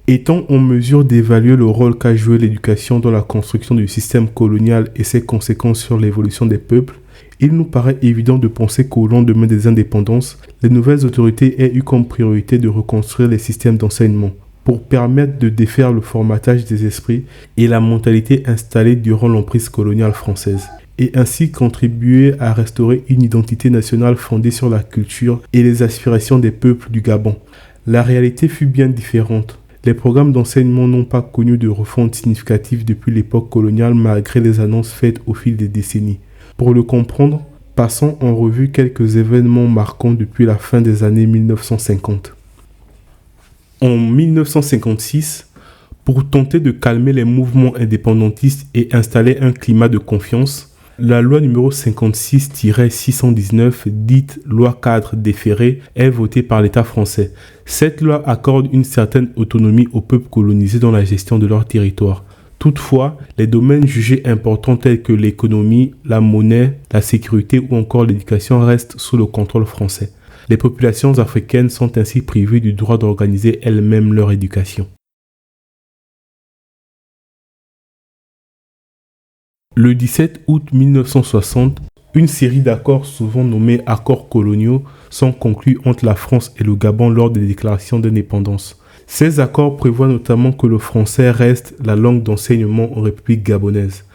Étant en mesure d'évaluer le rôle qu'a joué l'éducation dans la construction du système colonial et ses conséquences sur l'évolution des peuples, il nous paraît évident de penser qu'au lendemain des indépendances, les nouvelles autorités aient eu comme priorité de reconstruire les systèmes d'enseignement pour permettre de défaire le formatage des esprits et la mentalité installée durant l'emprise coloniale française, et ainsi contribuer à restaurer une identité nationale fondée sur la culture et les aspirations des peuples du Gabon. La réalité fut bien différente. Les programmes d'enseignement n'ont pas connu de refonte significative depuis l'époque coloniale malgré les annonces faites au fil des décennies. Pour le comprendre, passons en revue quelques événements marquants depuis la fin des années 1950. En 1956, pour tenter de calmer les mouvements indépendantistes et installer un climat de confiance, la loi numéro 56-619, dite loi cadre déférée, est votée par l'État français. Cette loi accorde une certaine autonomie aux peuples colonisés dans la gestion de leur territoire. Toutefois, les domaines jugés importants tels que l'économie, la monnaie, la sécurité ou encore l'éducation restent sous le contrôle français. Les populations africaines sont ainsi privées du droit d'organiser elles-mêmes leur éducation. Le 17 août 1960, une série d'accords souvent nommés accords coloniaux sont conclus entre la France et le Gabon lors des déclarations d'indépendance. Ces accords prévoient notamment que le français reste la langue d'enseignement en République gabonaise.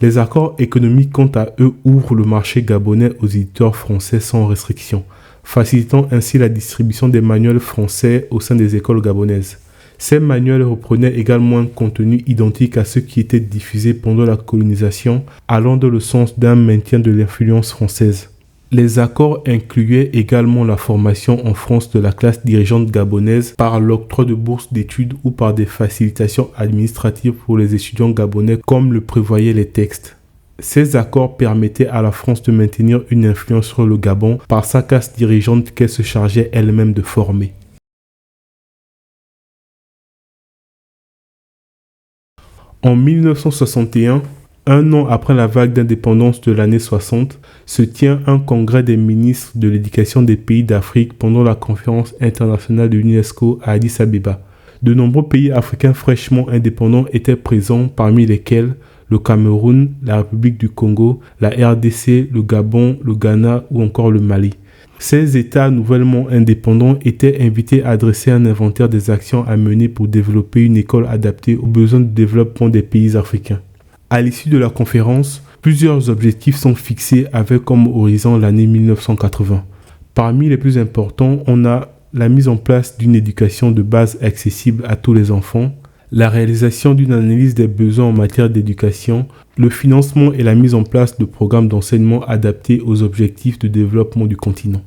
Les accords économiques, quant à eux, ouvrent le marché gabonais aux éditeurs français sans restriction, facilitant ainsi la distribution des manuels français au sein des écoles gabonaises. Ces manuels reprenaient également un contenu identique à ceux qui étaient diffusés pendant la colonisation, allant dans le sens d'un maintien de l'influence française. Les accords incluaient également la formation en France de la classe dirigeante gabonaise par l'octroi de bourses d'études ou par des facilitations administratives pour les étudiants gabonais comme le prévoyaient les textes. Ces accords permettaient à la France de maintenir une influence sur le Gabon par sa classe dirigeante qu'elle se chargeait elle-même de former. En 1961, un an après la vague d'indépendance de l'année 60, se tient un congrès des ministres de l'éducation des pays d'Afrique pendant la conférence internationale de l'UNESCO à Addis Abeba. De nombreux pays africains fraîchement indépendants étaient présents, parmi lesquels le Cameroun, la République du Congo, la RDC, le Gabon, le Ghana ou encore le Mali. Ces États nouvellement indépendants étaient invités à dresser un inventaire des actions à mener pour développer une école adaptée aux besoins de développement des pays africains. À l'issue de la conférence, plusieurs objectifs sont fixés avec comme horizon l'année 1980. Parmi les plus importants, on a la mise en place d'une éducation de base accessible à tous les enfants, la réalisation d'une analyse des besoins en matière d'éducation, le financement et la mise en place de programmes d'enseignement adaptés aux objectifs de développement du continent.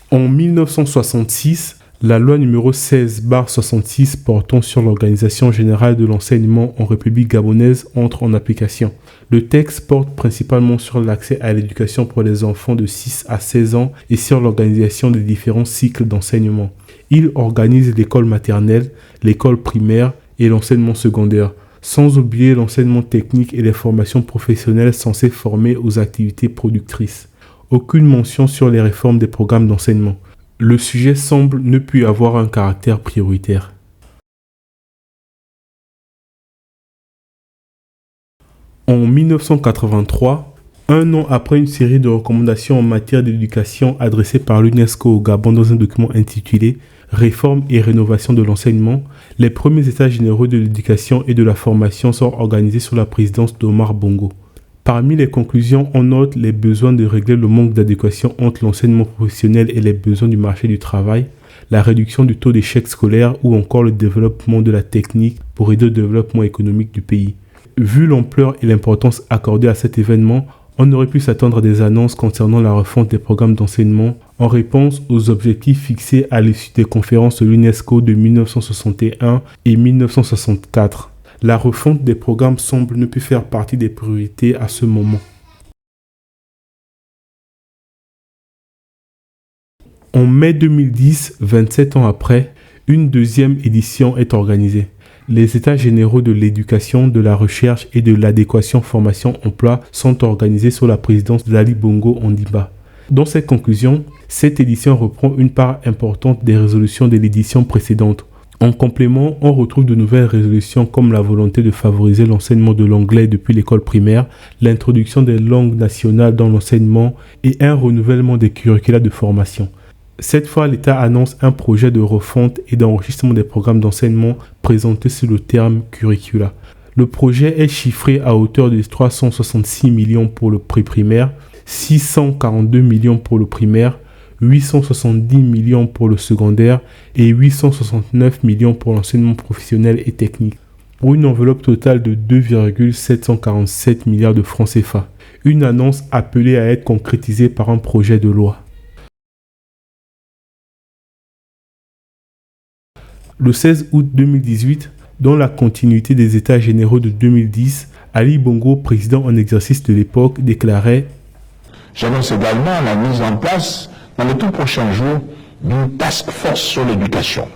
En 1966, la loi numéro 16/66 portant sur l'organisation générale de l'enseignement en République gabonaise entre en application. Le texte porte principalement sur l'accès à l'éducation pour les enfants de 6 à 16 ans et sur l'organisation des différents cycles d'enseignement. Il organise l'école maternelle, l'école primaire et l'enseignement secondaire, sans oublier l'enseignement technique et les formations professionnelles censées former aux activités productrices. Aucune mention sur les réformes des programmes d'enseignement. Le sujet semble ne plus avoir un caractère prioritaire. En 1983, un an après une série de recommandations en matière d'éducation adressées par l'UNESCO au Gabon dans un document intitulé « Réforme et rénovation de l'enseignement », les premiers états généraux de l'éducation et de la formation sont organisés sous la présidence d'Omar Bongo. Parmi les conclusions, on note les besoins de régler le manque d'adéquation entre l'enseignement professionnel et les besoins du marché du travail, la réduction du taux d'échec scolaire ou encore le développement de la technique pour aider au développement économique du pays. Vu l'ampleur et l'importance accordée à cet événement, on aurait pu s'attendre à des annonces concernant la refonte des programmes d'enseignement en réponse aux objectifs fixés à l'issue des conférences de l'UNESCO de 1961 et 1964. La refonte des programmes semble ne plus faire partie des priorités à ce moment. En mai 2010, 27 ans après, une deuxième édition est organisée. Les États généraux de l'éducation, de la recherche et de l'adéquation formation-emploi sont organisés sous la présidence d'Ali Bongo Ondimba. Dans ses conclusions, cette édition reprend une part importante des résolutions de l'édition précédente. En complément, on retrouve de nouvelles résolutions comme la volonté de favoriser l'enseignement de l'anglais depuis l'école primaire, l'introduction des langues nationales dans l'enseignement et un renouvellement des curricula de formation. Cette fois, l'État annonce un projet de refonte et d'enrichissement des programmes d'enseignement présentés sous le terme curricula. Le projet est chiffré à hauteur de 366 millions pour le pré-primaire, 642 millions pour le primaire, 870 millions pour le secondaire et 869 millions pour l'enseignement professionnel et technique, pour une enveloppe totale de 2,747 milliards de francs CFA. Une annonce appelée à être concrétisée par un projet de loi. Le 16 août 2018, dans la continuité des États généraux de 2010, Ali Bongo, président en exercice de l'époque, déclarait « J'annonce également la mise en place, dans les tout prochains jours, d'une task force sur l'éducation.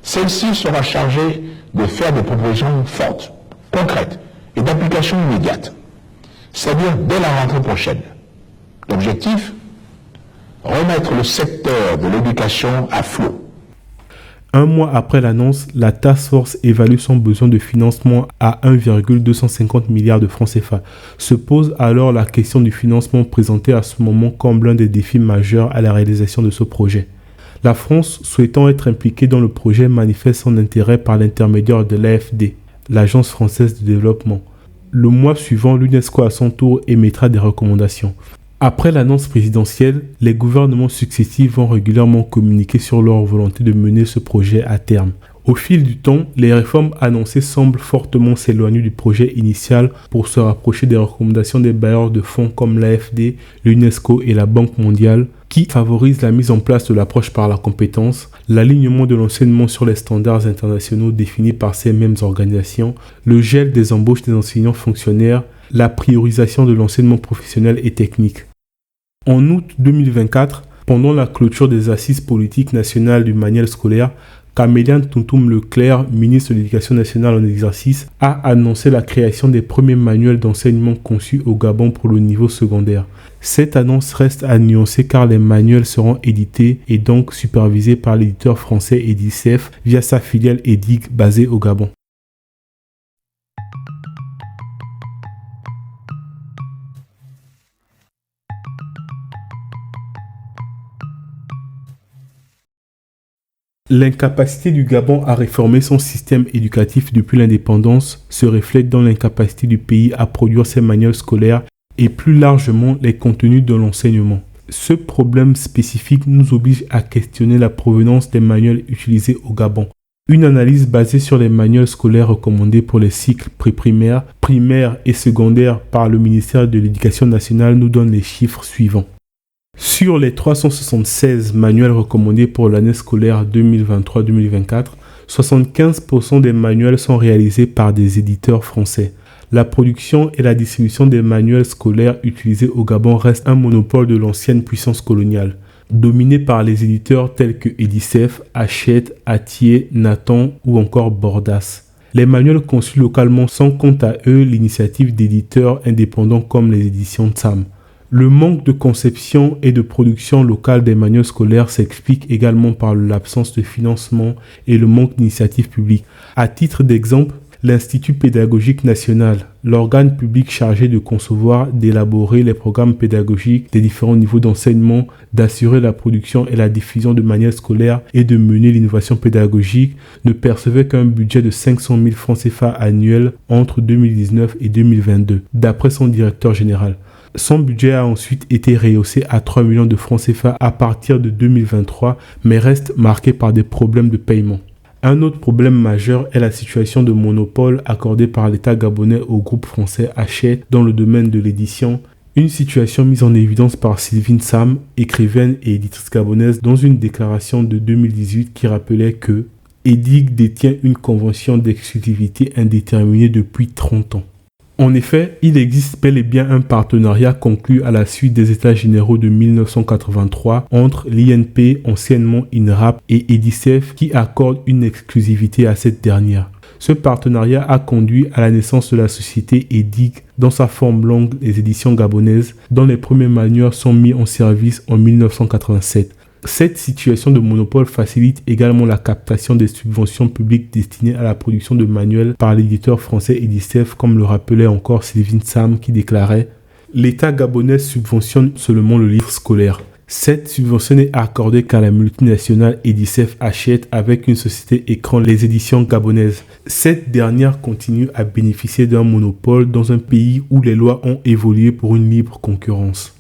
Celle-ci sera chargée de faire des propositions fortes, concrètes et d'application immédiate, c'est-à-dire dès la rentrée prochaine. L'objectif, remettre le secteur de l'éducation à flot. » Un mois après l'annonce, la Task Force évalue son besoin de financement à 1,250 milliards de francs CFA. Se pose alors la question du financement présenté à ce moment comme l'un des défis majeurs à la réalisation de ce projet. La France, souhaitant être impliquée dans le projet, manifeste son intérêt par l'intermédiaire de l'AFD, l'Agence française de développement. Le mois suivant, l'UNESCO à son tour émettra des recommandations. Après l'annonce présidentielle, les gouvernements successifs vont régulièrement communiquer sur leur volonté de mener ce projet à terme. Au fil du temps, les réformes annoncées semblent fortement s'éloigner du projet initial pour se rapprocher des recommandations des bailleurs de fonds comme l'AFD, l'UNESCO et la Banque mondiale, qui favorisent la mise en place de l'approche par la compétence, l'alignement de l'enseignement sur les standards internationaux définis par ces mêmes organisations, le gel des embauches des enseignants fonctionnaires, la priorisation de l'enseignement professionnel et technique. En août 2024, pendant la clôture des assises politiques nationales du manuel scolaire, Caméliane Tountoum Leclerc, ministre de l'Éducation nationale en exercice, a annoncé la création des premiers manuels d'enseignement conçus au Gabon pour le niveau secondaire. Cette annonce reste à nuancer car les manuels seront édités et donc supervisés par l'éditeur français Edicef via sa filiale EDIG basée au Gabon. L'incapacité du Gabon à réformer son système éducatif depuis l'indépendance se reflète dans l'incapacité du pays à produire ses manuels scolaires et plus largement les contenus de l'enseignement. Ce problème spécifique nous oblige à questionner la provenance des manuels utilisés au Gabon. Une analyse basée sur les manuels scolaires recommandés pour les cycles pré-primaires, primaires et secondaires par le ministère de l'Éducation nationale nous donne les chiffres suivants. Sur les 376 manuels recommandés pour l'année scolaire 2023-2024, 75% des manuels sont réalisés par des éditeurs français. La production et la distribution des manuels scolaires utilisés au Gabon restent un monopole de l'ancienne puissance coloniale, dominé par les éditeurs tels que Edicef, Hachette, Atier, Nathan ou encore Bordas. Les manuels conçus localement sont quant à eux l'initiative d'éditeurs indépendants comme les éditions Tsam. Le manque de conception et de production locale des manuels scolaires s'explique également par l'absence de financement et le manque d'initiatives publiques. À titre d'exemple, l'Institut pédagogique national, l'organe public chargé de concevoir, d'élaborer les programmes pédagogiques des différents niveaux d'enseignement, d'assurer la production et la diffusion de manuels scolaires et de mener l'innovation pédagogique, ne percevait qu'un budget de 500 000 francs CFA annuels entre 2019 et 2022, d'après son directeur général. Son budget a ensuite été rehaussé à 3 millions de francs CFA à partir de 2023, mais reste marqué par des problèmes de paiement. Un autre problème majeur est la situation de monopole accordée par l'État gabonais au groupe français Hachette dans le domaine de l'édition, une situation mise en évidence par Sylvine Sam, écrivaine et éditrice gabonaise, dans une déclaration de 2018 qui rappelait que EDIG détient une convention d'exclusivité indéterminée depuis 30 ans. En effet, il existe bel et bien un partenariat conclu à la suite des États généraux de 1983 entre l'INP, anciennement INRAP, et Edicef qui accorde une exclusivité à cette dernière. Ce partenariat a conduit à la naissance de la société EDIG dans sa forme longue, les éditions gabonaises, dont les premiers manuels sont mis en service en 1987. Cette situation de monopole facilite également la captation des subventions publiques destinées à la production de manuels par l'éditeur français Edicef, comme le rappelait encore Sylvine Sam qui déclarait « L'État gabonais subventionne seulement le livre scolaire. Cette subvention n'est accordée qu'à la multinationale Edicef achète avec une société écran les éditions gabonaises. Cette dernière continue à bénéficier d'un monopole dans un pays où les lois ont évolué pour une libre concurrence. »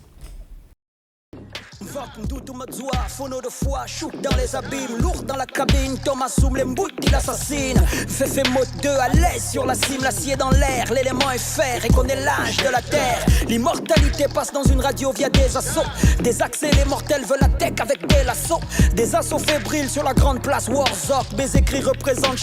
Phono de foi, chouk dans les abîmes, lourd dans la cabine, Thomas Soum, les mbouts, il assassine. Féfé mode 2 à l'aise sur la cime, l'acier dans l'air, l'élément est fer et qu'on est l'âge de la terre. L'immortalité passe dans une radio via des assauts. Des accès, les mortels veulent la tech avec des lasso. Des assauts fébriles sur la grande place Warzok, mes écrits représentent